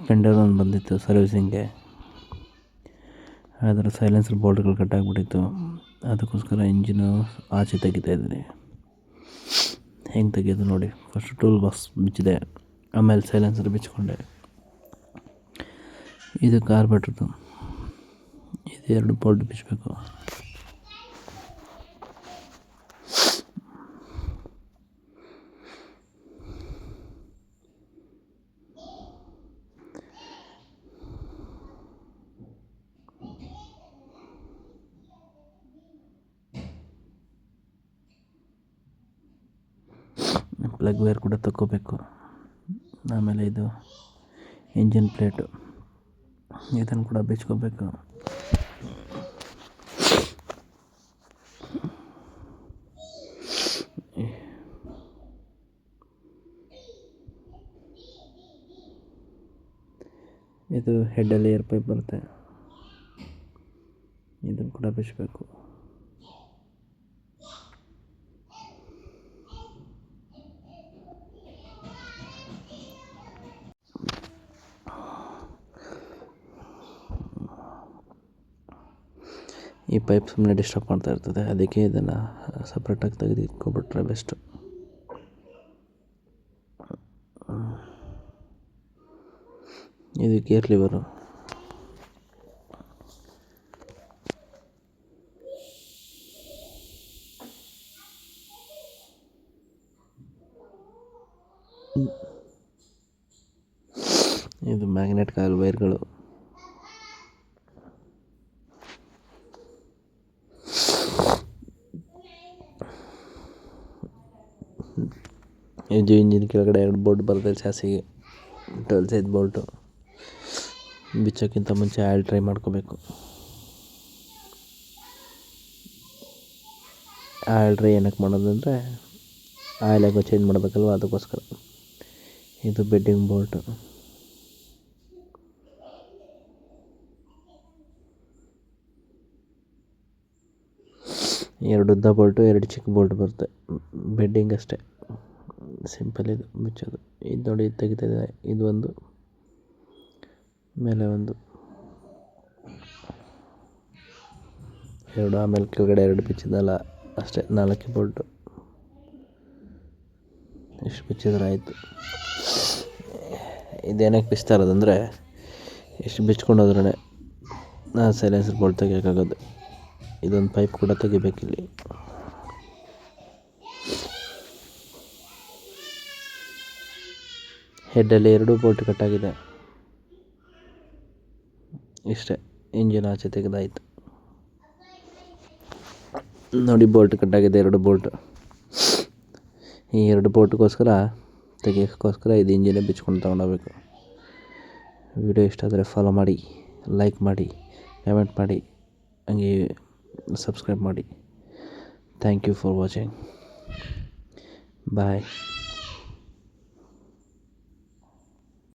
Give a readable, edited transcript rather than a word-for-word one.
Splendor ಒಂದು ಬಂದಿತ್ತು ಸರ್ವಿಸಿಂಗ್ಗೆ, ಅದರ ಸೈಲೆನ್ಸರ್ ಬೋಲ್ಟ್ಗಳು ಕಟ್ಟಾಗ್ಬಿಟ್ಟಿತ್ತು. ಅದಕ್ಕೋಸ್ಕರ ಇಂಜಿನು ಆಚೆ ತೆಗಿತಾಯಿದ್ದೀನಿ. ಹೆಂಗೆ ತೆಗೆಯೋದು ನೋಡಿ. ಫಸ್ಟ್ ಟೂಲ್ ಬಾಕ್ಸ್ ಬಿಚ್ಚಿದೆ, ಆಮೇಲೆ ಸೈಲೆನ್ಸರ್ ಬಿಚ್ಕೊಂಡೆ. ಇದು ಕಾರ್ಬೇಟ್ರದ್ದು, ಇದು 2 ಬೋಲ್ಟ್ ಬಿಚ್ಚಬೇಕು. ಪ್ಲಗ್ ವೈರ್ ಕೂಡ ತಗೋಬೇಕು. ಆಮೇಲೆ ಇದು ಇಂಜಿನ್ ಪ್ಲೇಟು, ಇದನ್ನು ಕೂಡ ಬಿಚ್ಕೋಬೇಕು. ಇದು ಹೆಡ್ಡಲ್ಲಿ ಏರ್ ಪೈಪ್ ಬರುತ್ತೆ, ಇದನ್ನು ಕೂಡ ಬಿಚ್ಚಬೇಕು. ಈ ಪೈಪ್ ಸುಮ್ಮನೆ ಡಿಸ್ಟರ್ಬ್ ಮಾಡ್ತಾ ಇರ್ತದೆ, ಅದಕ್ಕೆ ಇದನ್ನು ಸಪ್ರೇಟಾಗಿ ತೆಗೆದಿಟ್ಕೊಬಿಟ್ರೆ ಬೆಸ್ಟು. ಇದು ಗೇರ್ ಲಿವರು. ಇದು ಮ್ಯಾಗ್ನೆಟ್ ಕಾಯಿಲ್ ವೈರ್ಗಳು. ಇದು ಇಂಜಿನ್ ಕೆಳಗಡೆ 2 ಬೋಲ್ಟ್ ಬರುತ್ತೆ ಚಾಸಿಗೆ, 12 ಸೈಜ್ ಬೋಲ್ಟು. ಬಿಚ್ಚೋಕ್ಕಿಂತ ಮುಂಚೆ ಆಯಿಲ್ ಟ್ರೈ ಮಾಡ್ಕೋಬೇಕು. ಆಯಿಲ್ ಟ್ರೈ ಏನಕ್ಕೆ ಮಾಡೋದಂದರೆ ಆಯಿಲ್ ಆಗೋ ಚೇಂಜ್ ಮಾಡಬೇಕಲ್ವ, ಅದಕ್ಕೋಸ್ಕರ. ಇದು ಬೆಡ್ಡಿಂಗ್ ಬೋಲ್ಟು. ಎರಡು ಉದ್ದ ಬೋಲ್ಟು, 2 ಚಿಕ್ಕ ಬೋಲ್ಟ್ ಬರುತ್ತೆ. ಬೆಡ್ಡಿಂಗ್ ಅಷ್ಟೇ, ಸಿಂಪಲ್ ಇದು ಮುಚ್ಚೋದು. ಇದು ನೋಡಿ, ಇದು ತೆಗಿತಾಯಿದೆ. ಇದು ಒಂದು, ಮೇಲೆ ಒಂದು 2, ಆಮೇಲೆ ಕೆಳಗಡೆ 2 ಬಿಚ್ಚಿದಲ್ಲ ಅಷ್ಟೇ, 4 ಬೋಲ್ಟು. ಇಷ್ಟು ಬಿಚ್ಚಿದ್ರೆ ಆಯಿತು. ಇದೇನಕ್ಕೆ ಬಿಚ್ತಾ ಇರೋದಂದರೆ, ಇಷ್ಟು ಬಿಚ್ಕೊಂಡು ಹೋದ್ರೇ ಸೈಲೆನ್ಸರ್ ಬೋಲ್ಟ್ ತೆಗಿಯೋಕ್ಕಾಗೋದು. ಇದೊಂದು ಪೈಪ್ ಕೂಡ ತೆಗಿಬೇಕಿಲ್ಲಿ. ಹೆಡ್ಡಲ್ಲಿ 2 ಬೋಲ್ಟ್ ಕಟ್ಟಾಗಿದೆ. ಇಷ್ಟೇ, ಇಂಜಿನ್ ಆಚೆ ತೆಗೆದಾಯಿತು ನೋಡಿ. ಬೋಲ್ಟ್ ಕಟ್ಟಾಗಿದೆ, 2 ಬೋಲ್ಟ್. ಈ 2 ಬೋಲ್ಟ್ಗೋಸ್ಕರ ತೆಗಿಯೋಕ್ಕೋಸ್ಕರ ಇದು ಇಂಜಿನೇ ಬಿಚ್ಕೊಂಡು ತೊಗೊಂಡೋಗ್ಬೇಕು. ವಿಡಿಯೋ ಇಷ್ಟ ಆದರೆ ಫಾಲೋ ಮಾಡಿ, ಲೈಕ್ ಮಾಡಿ, ಕಮೆಂಟ್ ಮಾಡಿ, ಹಂಗೆ ಸಬ್ಸ್ಕ್ರೈಬ್ ಮಾಡಿ. Thank you for watching. Bye.